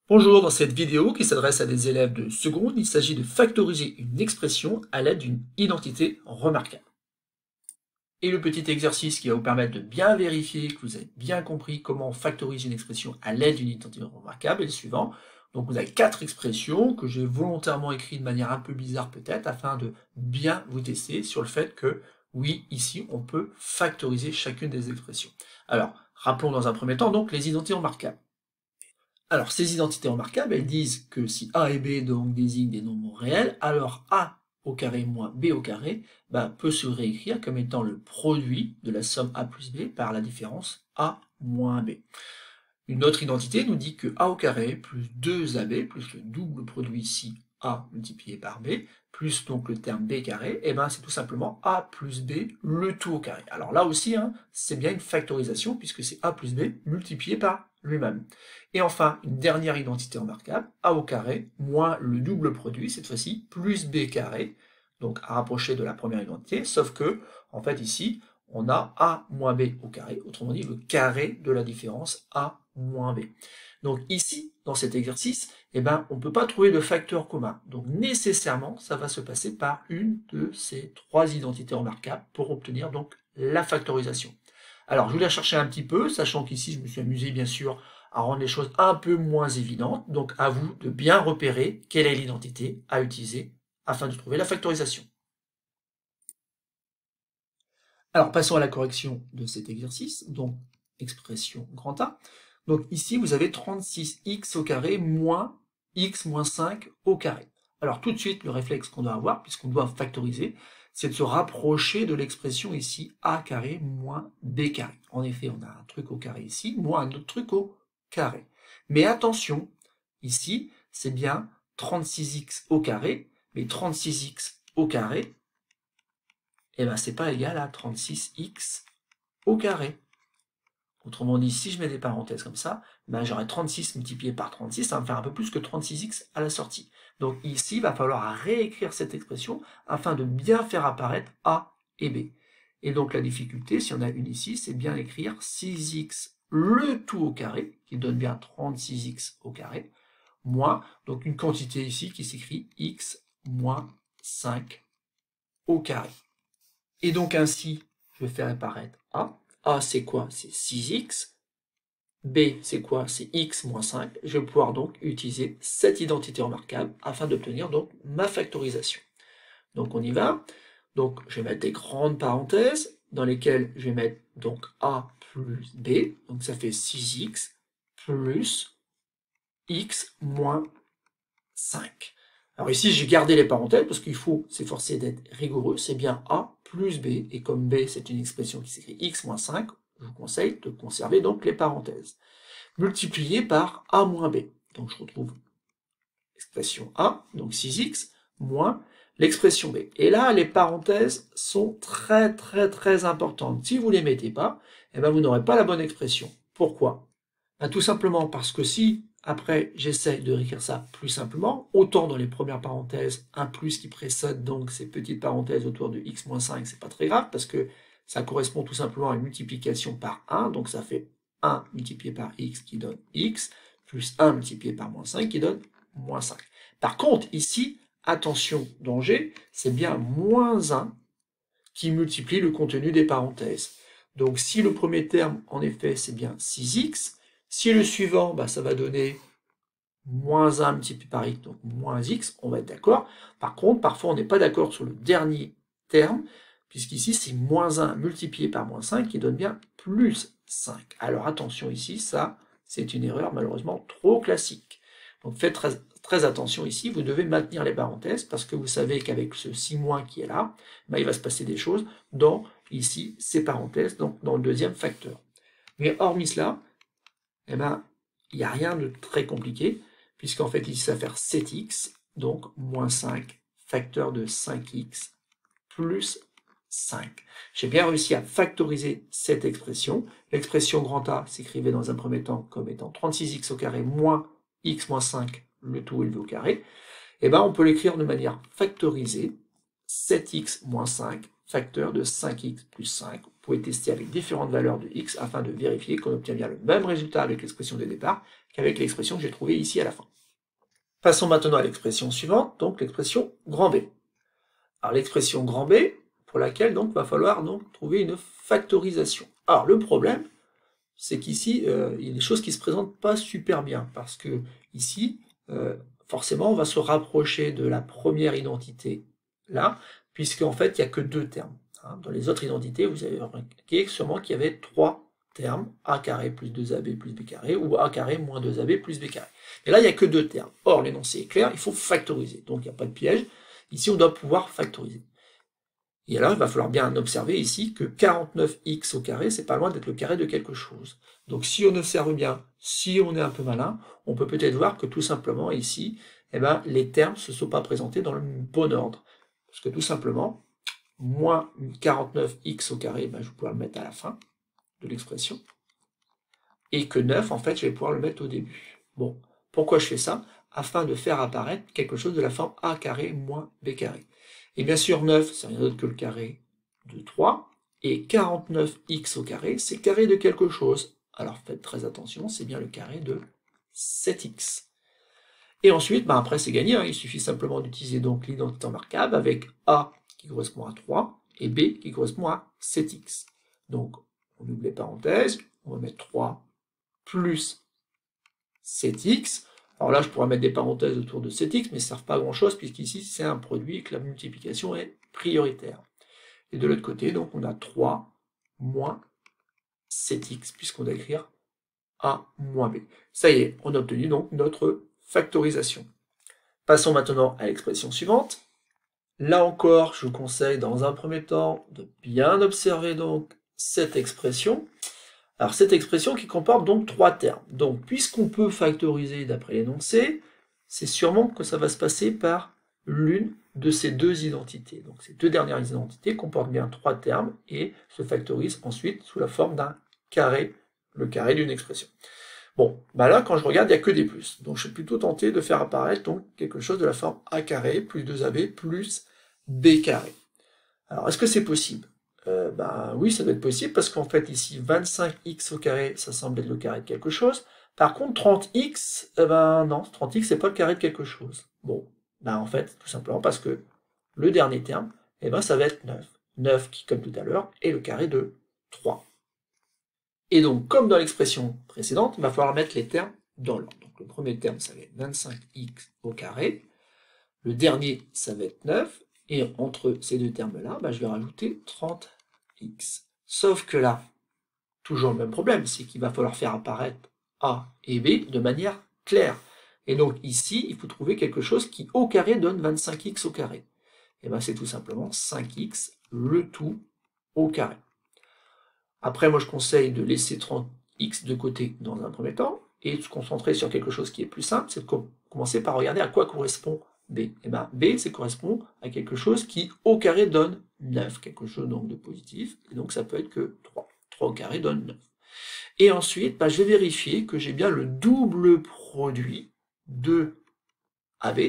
Bonjour, dans cette vidéo qui s'adresse à des élèves de seconde, il s'agit de factoriser une expression à l'aide d'une identité remarquable. Et le petit exercice qui va vous permettre de bien vérifier que vous avez bien compris comment on factorise une expression à l'aide d'une identité remarquable est le suivant. Donc vous avez 4 expressions que j'ai volontairement écrites de manière un peu bizarre peut-être afin de bien vous tester sur le fait que oui, ici on peut factoriser chacune des expressions. Alors, rappelons dans un premier temps donc les identités remarquables. Alors, ces identités remarquables, elles disent que si A et B donc désignent des nombres réels, alors A au carré moins B au carré peut se réécrire comme étant le produit de la somme A plus B par la différence A moins B. Une autre identité nous dit que A au carré plus 2AB plus le double produit ici A multiplié par B, plus donc le terme B carré, et c'est tout simplement A plus B le tout au carré. Alors là aussi, c'est bien une factorisation puisque c'est A plus B multiplié par lui-même. Et enfin, une dernière identité remarquable, A au carré moins le double produit, cette fois-ci, plus B carré, donc à rapprocher de la première identité, sauf que, en fait ici, on a A moins B au carré, autrement dit le carré de la différence A moins B. Donc ici, dans cet exercice, on ne peut pas trouver de facteur commun. Donc nécessairement, ça va se passer par une de ces trois identités remarquables pour obtenir donc la factorisation. Alors je vais la chercher un petit peu, sachant qu'ici je me suis amusé bien sûr à rendre les choses un peu moins évidentes. Donc à vous de bien repérer quelle est l'identité à utiliser afin de trouver la factorisation. Alors passons à la correction de cet exercice, donc expression grand A. Donc ici vous avez 36x au carré moins x moins 5 au carré. Alors tout de suite le réflexe qu'on doit avoir, puisqu'on doit factoriser, c'est de se rapprocher de l'expression ici a carré moins b carré. En effet on a un truc au carré ici, moins un autre truc au carré. Mais attention, ici c'est bien 36x au carré, mais 36x au carré, c'est pas égal à 36x au carré. Autrement dit, si je mets des parenthèses comme ça, j'aurai 36 multiplié par 36, ça va me faire un peu plus que 36x à la sortie. Donc ici, il va falloir réécrire cette expression afin de bien faire apparaître A et B. Et donc la difficulté, si on a une ici, c'est bien écrire 6x le tout au carré, qui donne bien 36x au carré, moins, donc une quantité ici qui s'écrit x moins 5 au carré. Et donc ainsi, je vais faire apparaître A. A, c'est quoi? C'est 6x. B, c'est quoi? C'est x moins 5. Je vais pouvoir donc utiliser cette identité remarquable afin d'obtenir donc ma factorisation. Donc on y va. Donc je vais mettre des grandes parenthèses dans lesquelles je vais mettre donc A plus B. Donc ça fait 6x plus x moins 5. Alors ici, j'ai gardé les parenthèses parce qu'il faut s'efforcer d'être rigoureux. C'est bien A plus B. Et comme B, c'est une expression qui s'écrit x moins 5, je vous conseille de conserver donc les parenthèses. Multiplié par A moins B. Donc je retrouve l'expression A, donc 6x, moins l'expression B. Et là, les parenthèses sont très importantes. Si vous ne les mettez pas, vous n'aurez pas la bonne expression. Pourquoi? Tout simplement parce que si après j'essaie de réécrire ça plus simplement, autant dans les premières parenthèses, un plus qui précède donc ces petites parenthèses autour de x moins 5, c'est pas très grave parce que ça correspond tout simplement à une multiplication par 1, donc ça fait 1 multiplié par x qui donne x, plus 1 multiplié par moins 5 qui donne moins 5. Par contre, ici, attention, danger, c'est bien moins 1 qui multiplie le contenu des parenthèses. Donc si le premier terme, en effet, c'est bien 6x, si le suivant, ça va donner moins 1 multiplié par x, donc moins x, on va être d'accord. Par contre, parfois, on n'est pas d'accord sur le dernier terme, puisqu'ici, c'est moins 1 multiplié par moins 5 qui donne bien plus 5. Alors attention ici, ça, c'est une erreur malheureusement trop classique. Donc faites très attention ici, vous devez maintenir les parenthèses, parce que vous savez qu'avec ce 6 moins qui est là, il va se passer des choses dans, ici, ces parenthèses, donc dans le deuxième facteur. Mais hormis cela, il n'y a rien de très compliqué, puisqu'en fait, ici, ça va faire 7x, donc moins 5, facteur de 5x, plus 5. J'ai bien réussi à factoriser cette expression. L'expression grand A s'écrivait dans un premier temps comme étant 36x au carré moins x moins 5, le tout élevé au carré. On peut l'écrire de manière factorisée, 7x moins 5, facteur de 5x plus 5, pouvez tester avec différentes valeurs de x afin de vérifier qu'on obtient bien le même résultat avec l'expression de départ qu'avec l'expression que j'ai trouvée ici à la fin. Passons maintenant à l'expression suivante, donc l'expression grand B. Alors l'expression grand B, pour laquelle donc va falloir donc trouver une factorisation. Alors le problème, c'est qu'ici, il y a des choses qui ne se présentent pas super bien, parce que ici, forcément, on va se rapprocher de la première identité là, puisqu'en fait, il n'y a que 2 termes. Dans les autres identités, vous avez remarqué sûrement qu'il y avait 3 termes, a carré plus 2ab plus b carré, ou a carré moins 2ab plus b carré. Et là, il n'y a que 2 termes. Or, l'énoncé est clair, il faut factoriser. Donc, il n'y a pas de piège. Ici, on doit pouvoir factoriser. Et alors, il va falloir bien observer ici que 49x au carré, c'est pas loin d'être le carré de quelque chose. Donc, si on observe bien, si on est un peu malin, on peut peut-être voir que tout simplement, ici, eh ben, les termes ne se sont pas présentés dans le bon ordre. Parce que tout simplement, moins 49x au carré, ben, je vais pouvoir le mettre à la fin de l'expression. Et que 9, en fait, je vais pouvoir le mettre au début. Bon, pourquoi je fais ça? Afin de faire apparaître quelque chose de la forme a carré moins b carré. Et bien sûr, 9, c'est rien d'autre que le carré de 3. Et 49x au carré, c'est le carré de quelque chose. Alors faites très attention, c'est bien le carré de 7x. Et ensuite, ben après c'est gagné, il suffit simplement d'utiliser donc l'identité remarquable avec a qui correspond à 3 et b qui correspond à 7x. Donc on oublie les parenthèses, on va mettre 3 plus 7x. Alors là, je pourrais mettre des parenthèses autour de 7x, mais ça ne sert pas à grand chose, puisqu'ici, c'est un produit et que la multiplication est prioritaire. Et de l'autre côté, donc, on a 3 moins 7x, puisqu'on doit écrire a moins b. Ça y est, on a obtenu donc notre factorisation. Passons maintenant à l'expression suivante. Là encore, je vous conseille dans un premier temps de bien observer donc cette expression. Alors cette expression qui comporte donc 3 termes. Donc puisqu'on peut factoriser d'après l'énoncé, c'est sûrement que ça va se passer par l'une de ces 2 identités. Donc ces 2 dernières identités comportent bien 3 termes et se factorisent ensuite sous la forme d'un carré, le carré d'une expression. Bon, bah là quand je regarde, il n'y a que des plus. Donc je suis plutôt tenté de faire apparaître donc quelque chose de la forme a carré plus 2ab plus b carré. Alors est-ce que c'est possible? Ben oui, ça doit être possible, parce qu'en fait, ici, 25x au carré, ça semble être le carré de quelque chose. Par contre, 30x, ben non, 30x, c'est pas le carré de quelque chose. Bon, ben en fait, tout simplement parce que le dernier terme, eh ben, ça va être 9. 9 qui, comme tout à l'heure, est le carré de 3. Et donc, comme dans l'expression précédente, il va falloir mettre les termes dans l'ordre. Donc, le premier terme, ça va être 25x au carré. Le dernier, ça va être 9. Et entre ces 2 termes-là, ben, je vais rajouter 30x. Sauf que là, toujours le même problème, c'est qu'il va falloir faire apparaître a et b de manière claire. Et donc ici, il faut trouver quelque chose qui au carré donne 25x au carré. Et bien c'est tout simplement 5x, le tout au carré. Après, moi je conseille de laisser 30x de côté dans un premier temps, et de se concentrer sur quelque chose qui est plus simple, c'est de commencer par regarder à quoi correspond b. Et bien b, ça correspond à quelque chose qui au carré donne 9, quelque chose donc de positif, et donc ça peut être que 3. 3 au carré donne 9. Et ensuite, je vais vérifier que j'ai bien le double produit de AB,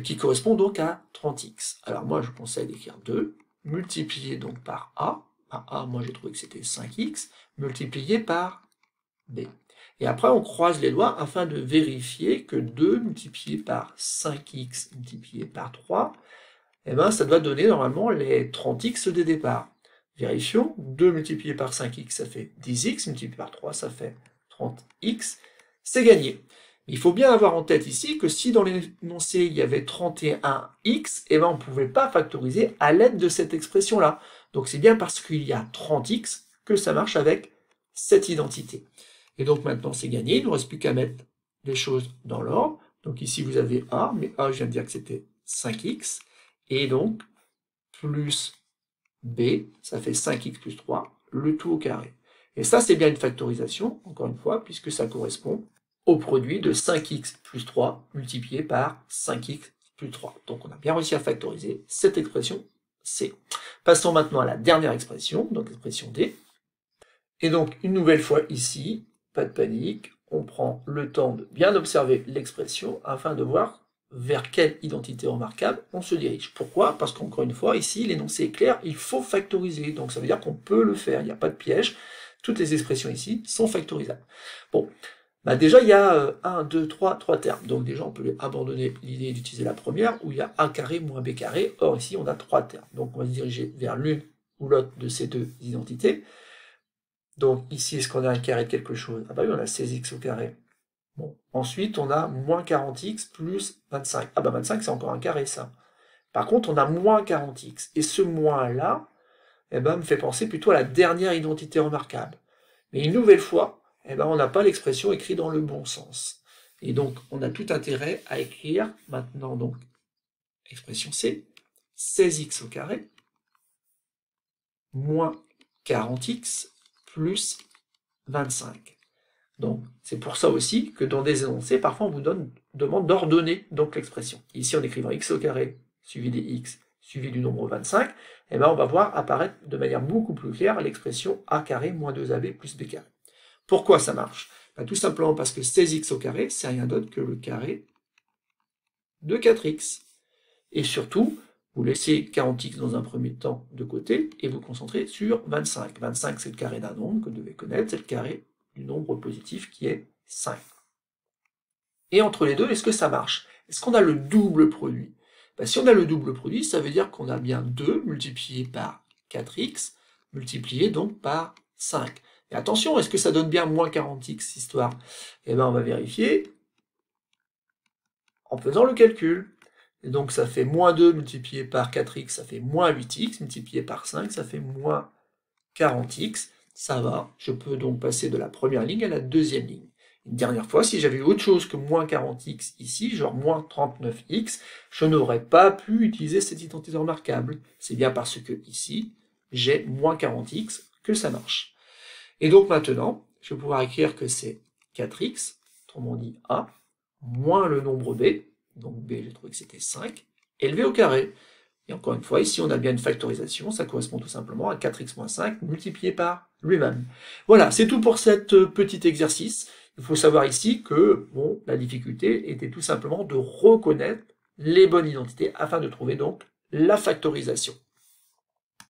qui correspond donc à 30x. Alors moi, je conseille d'écrire 2, multiplié donc par A. A, moi j'ai trouvé que c'était 5x, multiplié par B. Et après, on croise les doigts afin de vérifier que 2 multiplié par 5x multiplié par 3, eh ben, ça doit donner normalement les 30x de départ. Vérifions, 2 multiplié par 5x, ça fait 10x, multiplié par 3, ça fait 30x, c'est gagné. Il faut bien avoir en tête ici que si dans l'énoncé il y avait 31x, eh ben, on ne pouvait pas factoriser à l'aide de cette expression-là. Donc c'est bien parce qu'il y a 30x que ça marche avec cette identité. Et donc maintenant c'est gagné, il ne nous reste plus qu'à mettre les choses dans l'ordre. Donc ici vous avez A, mais A je viens de dire que c'était 5x, et donc plus B, ça fait 5x plus 3, le tout au carré. Et ça c'est bien une factorisation, encore une fois, puisque ça correspond au produit de 5x plus 3 multiplié par 5x plus 3. Donc on a bien réussi à factoriser cette expression C. Passons maintenant à la dernière expression, donc l'expression D. Et donc une nouvelle fois ici, pas de panique, on prend le temps de bien observer l'expression afin de voir vers quelle identité remarquable on se dirige. Pourquoi? Parce qu'encore une fois, ici, l'énoncé est clair, il faut factoriser. Donc ça veut dire qu'on peut le faire, il n'y a pas de piège. Toutes les expressions ici sont factorisables. Bon, bah déjà il y a 1, 2, 3 termes. Donc déjà on peut abandonner l'idée d'utiliser la première, où il y a a carré moins b carré. Or ici on a 3 termes. Donc on va se diriger vers l'une ou l'autre de ces deux identités. Donc ici, est-ce qu'on a un carré de quelque chose? Ah bah oui, on a 16x au carré. Bon. Ensuite, on a moins 40x plus 25. Ah bah 25, c'est encore un carré, ça. Par contre, on a moins 40x. Et ce moins-là, eh ben, me fait penser plutôt à la dernière identité remarquable. Mais une nouvelle fois, eh ben, on n'a pas l'expression écrite dans le bon sens. Et donc, on a tout intérêt à écrire maintenant, donc, expression C, 16x au carré, moins 40x, plus 25. Donc, c'est pour ça aussi que dans des énoncés, parfois on vous demande d'ordonner donc l'expression. Ici, en écrivant x au carré, suivi des x, suivi du nombre 25, eh ben, on va voir apparaître de manière beaucoup plus claire l'expression a carré moins 2ab plus b carré. Pourquoi ça marche? Ben, tout simplement parce que 16x au carré, c'est rien d'autre que le carré de 4x. Et surtout, vous laissez 40x dans un premier temps de côté et vous concentrez sur 25. 25, c'est le carré d'un nombre que vous devez connaître, c'est le carré du nombre positif qui est 5. Et entre les deux, est-ce que ça marche? Est-ce qu'on a le double produit? Ben, si on a le double produit, ça veut dire qu'on a bien 2 multiplié par 4x, multiplié donc par 5. Et attention, est-ce que ça donne bien moins 40x, histoire? Eh bien, on va vérifier en faisant le calcul. Et donc ça fait moins 2 multiplié par 4x, ça fait moins 8x, multiplié par 5, ça fait moins 40x. Ça va, je peux donc passer de la première ligne à la deuxième ligne. Une dernière fois, si j'avais eu autre chose que moins 40x ici, genre moins 39x, je n'aurais pas pu utiliser cette identité remarquable. C'est bien parce que ici, j'ai moins 40x que ça marche. Et donc maintenant, je vais pouvoir écrire que c'est 4x, autrement dit a, moins le nombre b, donc b, j'ai trouvé que c'était 5, élevé au carré. Et encore une fois, ici, on a bien une factorisation, ça correspond tout simplement à 4x moins 5 multiplié par lui-même. Voilà, c'est tout pour cet petit exercice. Il faut savoir ici que bon, la difficulté était tout simplement de reconnaître les bonnes identités afin de trouver donc la factorisation.